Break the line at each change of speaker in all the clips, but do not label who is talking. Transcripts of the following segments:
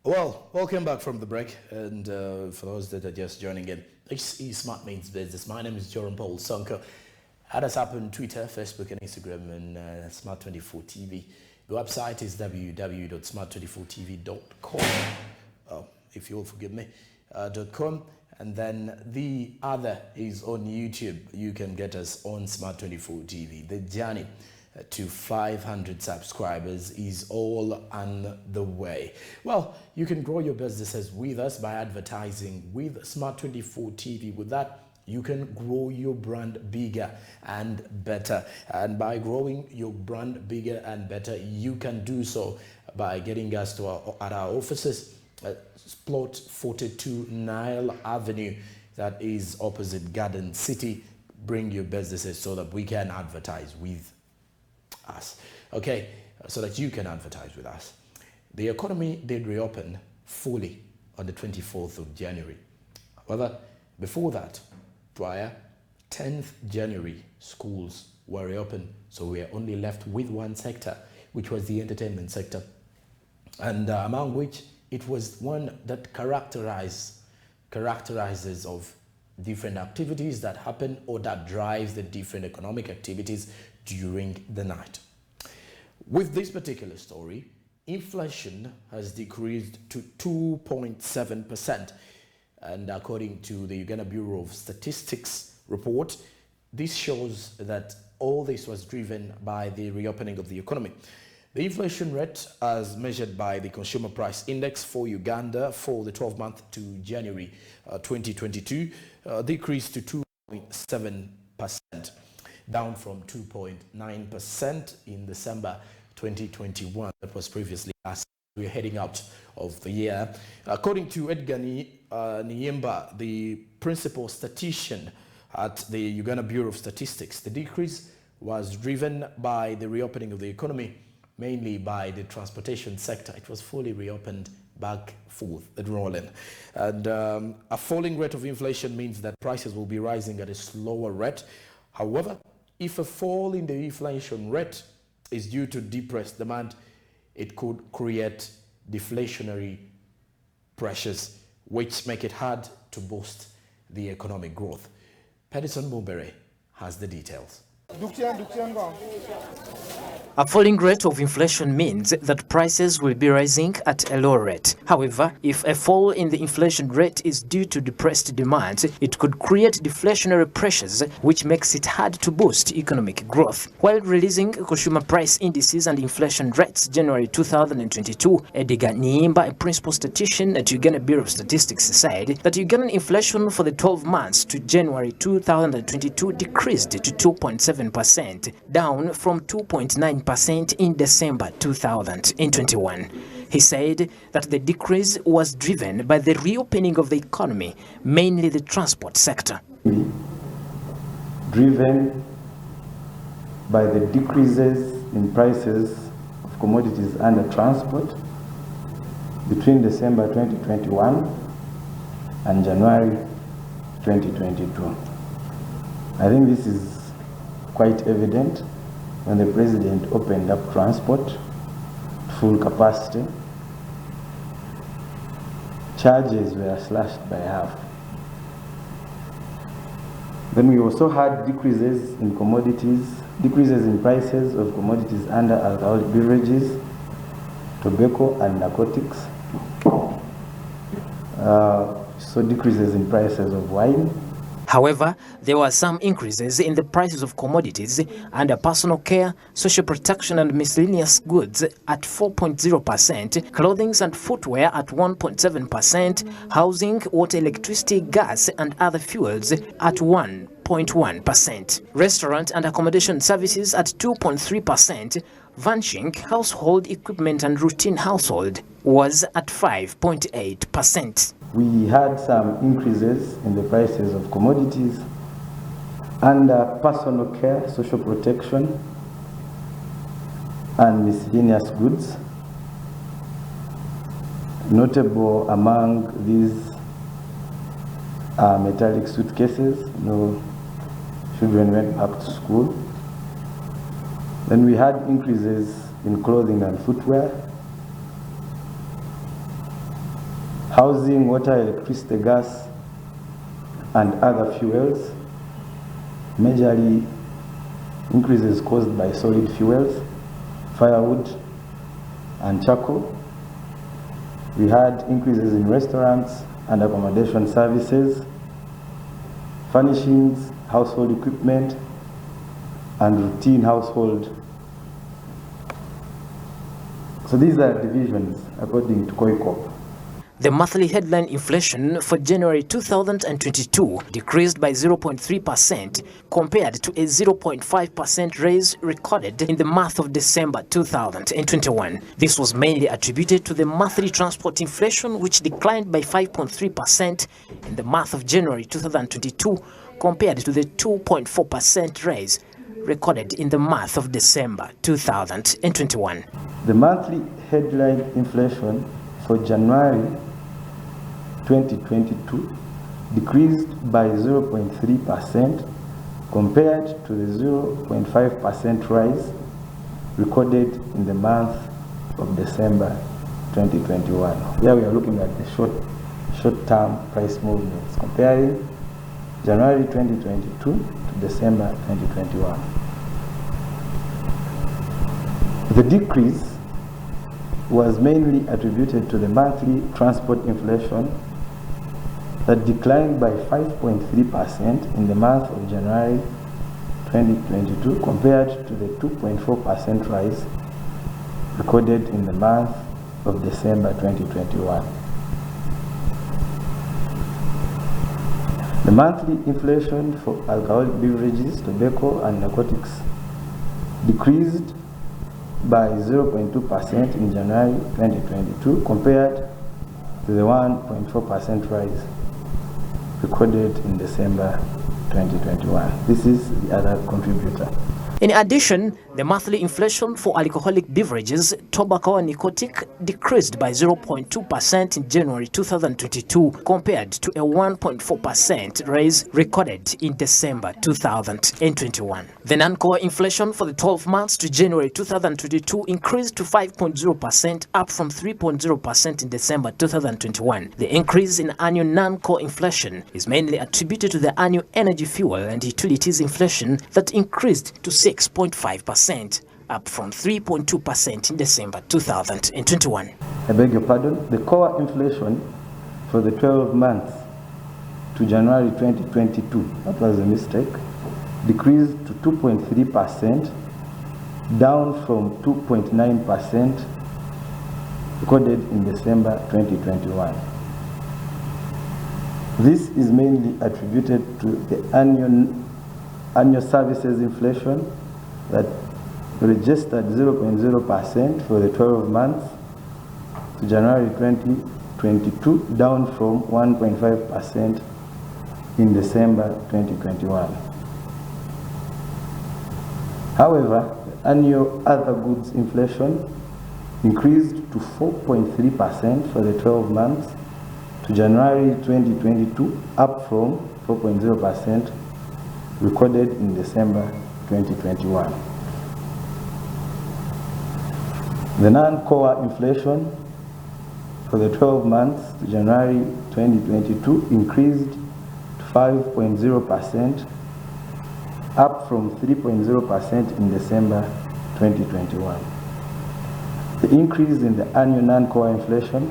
Well, welcome back from the break. And for those that are just joining in, this is Smart Means Business. My name is Joram Paul Sonko. Add us up on Twitter, Facebook, and Instagram, and Smart24 TV. The website is www.smart24tv.com. If you'll forgive me, .com. And then the other is on YouTube. You can get us on Smart24 TV. The journey to 500 subscribers is all on the way. Well, you can grow your businesses with us by advertising with Smart24 TV. With that, you can grow your brand bigger and better. And by growing your brand bigger and better, you can do so by getting us to at our offices at plot 42 Nile Avenue, that is opposite Garden City. Bring your businesses so that we can advertise with us. Okay, so that you can advertise with us. The economy did reopen fully on the 24th of January. However, before that, prior 10th January, schools were reopened, so we are only left with one sector, which was the entertainment sector, and among which it was one that characterizes of different activities that happen or that drives the different economic activities during the night. With this particular story, inflation has decreased to 2.7%. And according to the Uganda Bureau of Statistics report, this shows that all this was driven by the reopening of the economy. The inflation rate, as measured by the Consumer Price Index for Uganda for the 12-month to January 2022, decreased to 2.7%, down from 2.9% in December 2021. That was previously last. We're heading out of the year. According to Edgar Niemba, the principal statistician at the Uganda Bureau of Statistics, the decrease was driven by the reopening of the economy, mainly by the transportation sector. It was fully reopened, back, forth, and rolling. And a falling rate of inflation means that prices will be rising at a slower rate. However, if a fall in the inflation rate is due to depressed demand, it could create deflationary pressures, which make it hard to boost the economic growth. Pedison Mumbere has the details.
A falling rate of inflation means that prices will be rising at a lower rate. However, if a fall in the inflation rate is due to depressed demand, it could create deflationary pressures, which makes it hard to boost economic growth. While releasing consumer price indices and inflation rates January 2022, Edgar Niemba, a principal statistician at Uganda Bureau of Statistics, said that Ugandan inflation for the 12 months to January 2022 decreased to 2.7%, down from 2.9% in December 2021. He said that the decrease was driven by the reopening of the economy, mainly the transport sector.
Driven by the decreases in prices of commodities under transport between December 2021 and January 2022. I think this is quite evident when the president opened up transport full capacity. Charges were slashed by half. Then we also had decreases in prices of commodities under alcoholic beverages, tobacco and narcotics. So decreases in prices of wine.
However, there were some increases in the prices of commodities under personal care, social protection and miscellaneous goods at 4.0%, clothing and footwear at 1.7%, housing, water, electricity, gas and other fuels at 1.1%, restaurant and accommodation services at 2.3%, vanishing household equipment and routine household was at 5.8%.
We had some increases in the prices of commodities under personal care, social protection, and miscellaneous goods. Notable among these are metallic suitcases. No children went back to school. Then we had increases in clothing and footwear. housing, water, electricity, gas, and other fuels, majorly increases caused by solid fuels, firewood, and charcoal. We had increases in restaurants and accommodation services, furnishings, household equipment, and routine household. So these are divisions according to COICOP.
The monthly headline inflation for January 2022 decreased by 0.3% compared to a 0.5% raise recorded in the month of December 2021. This was mainly attributed to the monthly transport inflation, which declined by 5.3% in the month of January 2022 compared to the 2.4% raise recorded in the month of December 2021.
The monthly headline inflation for January 2022 decreased by 0.3% compared to the 0.5% rise recorded in the month of December 2021. Here we are looking at the short-term price movements comparing January 2022 to December 2021. The decrease was mainly attributed to the monthly transport inflation that declined by 5.3% in the month of January 2022 compared to the 2.4% rise recorded in the month of December 2021. The monthly inflation for alcoholic beverages, tobacco, and narcotics decreased by 0.2% in January 2022 compared to the 1.4% rise recorded in December 2021. This is the other contributor.
In addition, the monthly inflation for alcoholic beverages, tobacco, and narcotic decreased by 0.2% in January 2022 compared to a 1.4% rise recorded in December 2021. The non-core inflation for the 12 months to January 2022 increased to 5.0%, up from 3.0% in December 2021. The increase in annual non-core inflation is mainly attributed to the annual energy, fuel, and utilities inflation that increased to 6.5%, up from 3.2% in December 2021.
I beg your pardon. The core inflation for the 12 months to January 2022, that was a mistake, decreased to 2.3%, down from 2.9% recorded in December 2021. This is mainly attributed to the annual services inflation that registered 0.0% for the 12 months to January 2022, down from 1.5% in December 2021. However, the annual other goods inflation increased to 4.3% for the 12 months to January 2022, up from 4.0% recorded in December 2021. The non-core inflation for the 12 months to January 2022 increased to 5.0%, up from 3.0% in December 2021. The increase in the annual non-core inflation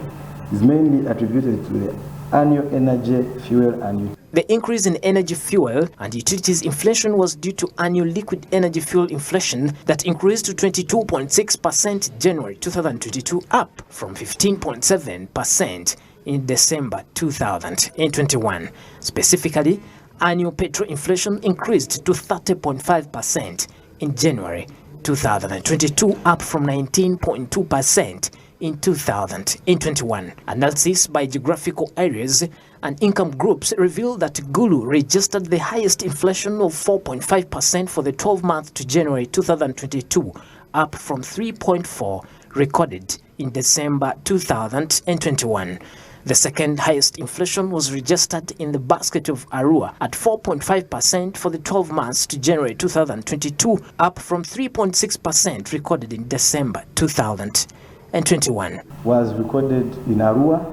is mainly attributed to the annual energy, fuel, and
The increase in energy, fuel, and utilities inflation was due to annual liquid energy fuel inflation that increased to 22.6% in January 2022, up from 15.7% in December 2021. Specifically, annual petrol inflation increased to 30.5% in January 2022, up from 19.2% in 2021. Analysis by geographical areas and income groups revealed that Gulu registered the highest inflation of 4.5% for the 12 months to January 2022, up from 3.4% recorded in December 2021. The second highest inflation was registered in the basket of Arua at 4.5% for the 12 months to January 2022, up from 3.6% recorded in December 2021.
Was recorded in Arua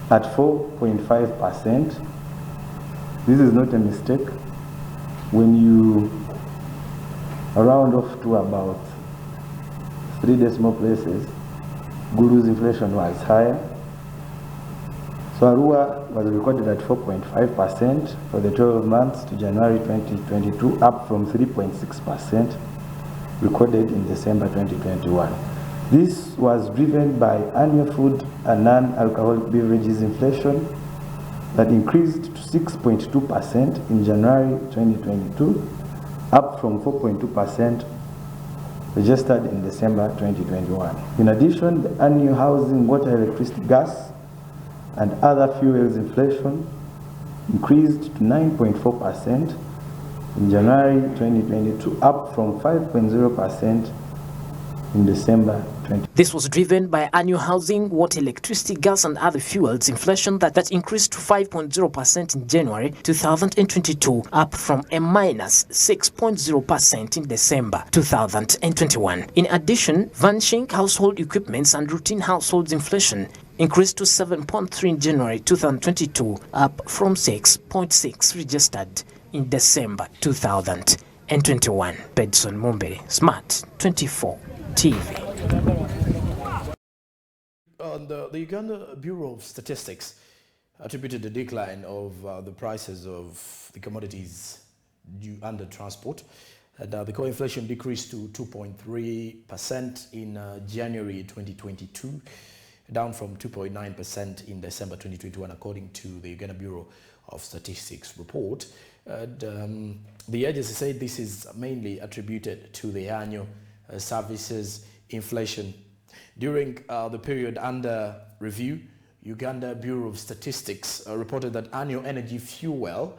at 4.5%. This is not a mistake. When you round off to about 3 decimal places, Guru's inflation was higher. So Arua was recorded at 4.5% for the 12 months to January 2022, up from 3.6% recorded in December 2021. This was driven by annual food and non-alcoholic beverages inflation that increased to 6.2% in January 2022, up from 4.2% registered in December 2021. In addition, the annual housing, water, electricity, gas, and other fuels inflation increased to 9.4% in January 2022, up from 5.0% in December 2020.
This was driven by annual housing, water, electricity, gas, and other fuels inflation that increased to 5.0% in January 2022, up from a minus 6.0% in December 2021. In addition, vanishing household equipments and routine households inflation increased to 7.3 in January 2022, up from 6.6 registered in December 2021. Bedson Mumbere, Smart 24 TV.
The Uganda Bureau of Statistics attributed the decline of the prices of the commodities due under transport. The core inflation decreased to 2.3% in January 2022, down from 2.9% in December 2021, according to the Uganda Bureau of Statistics report. The agency said this is mainly attributed to the annual services inflation. During the period under review, Uganda Bureau of Statistics reported that annual energy, fuel,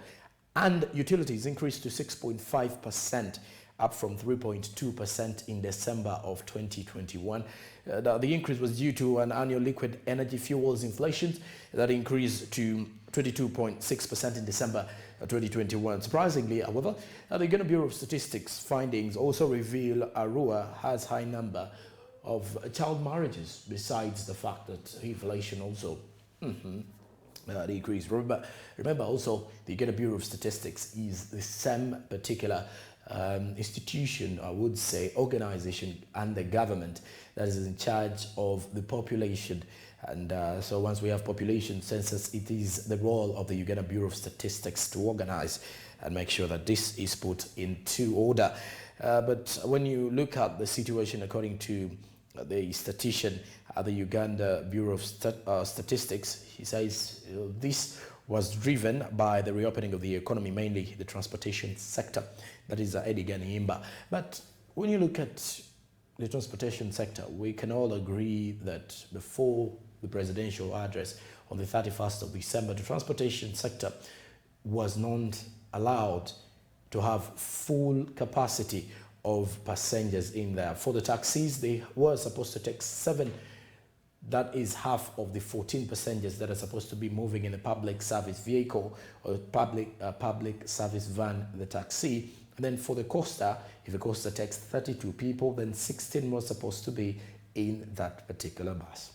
and utilities increased to 6.5%, up from 3.2% in December of 2021. The increase was due to an annual liquid energy fuels inflation that increased to 22.6% in December 2021. Surprisingly, however, the Uganda Bureau of Statistics findings also reveal Arua has high number of child marriages, besides the fact that inflation also decreased. Remember also, the Uganda Bureau of Statistics is the same particular institution, I would say, organization and the government that is in charge of the population. And so once we have population census, it is the role of the Uganda Bureau of Statistics to organize and make sure that this is put into order. But when you look at the situation according to the statistician at the Uganda Bureau of Statistics, he says this was driven by the reopening of the economy, mainly the transportation sector. That is Eddie Ganimba. But when you look at the transportation sector, we can all agree that before the presidential address on the 31st of December, the transportation sector was not allowed to have full capacity of passengers in there. For the taxis, they were supposed to take 7. That is half of the 14 passengers that are supposed to be moving in a public service vehicle or public service van, the taxi. And then for the Costa, if the Costa takes 32 people, then 16 were supposed to be in that particular bus.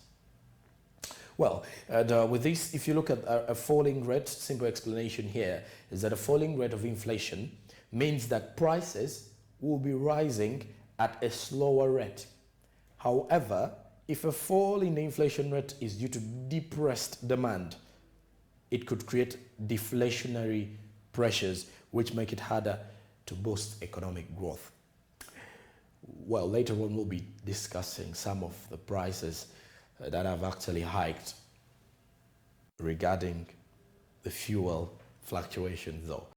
Well, with this, if you look at a falling rate, simple explanation here is that a falling rate of inflation means that prices will be rising at a slower rate. However, if a fall in the inflation rate is due to depressed demand, it could create deflationary pressures, which make it harder to boost economic growth. Well, later on we'll be discussing some of the prices that have actually hiked regarding the fuel fluctuations though.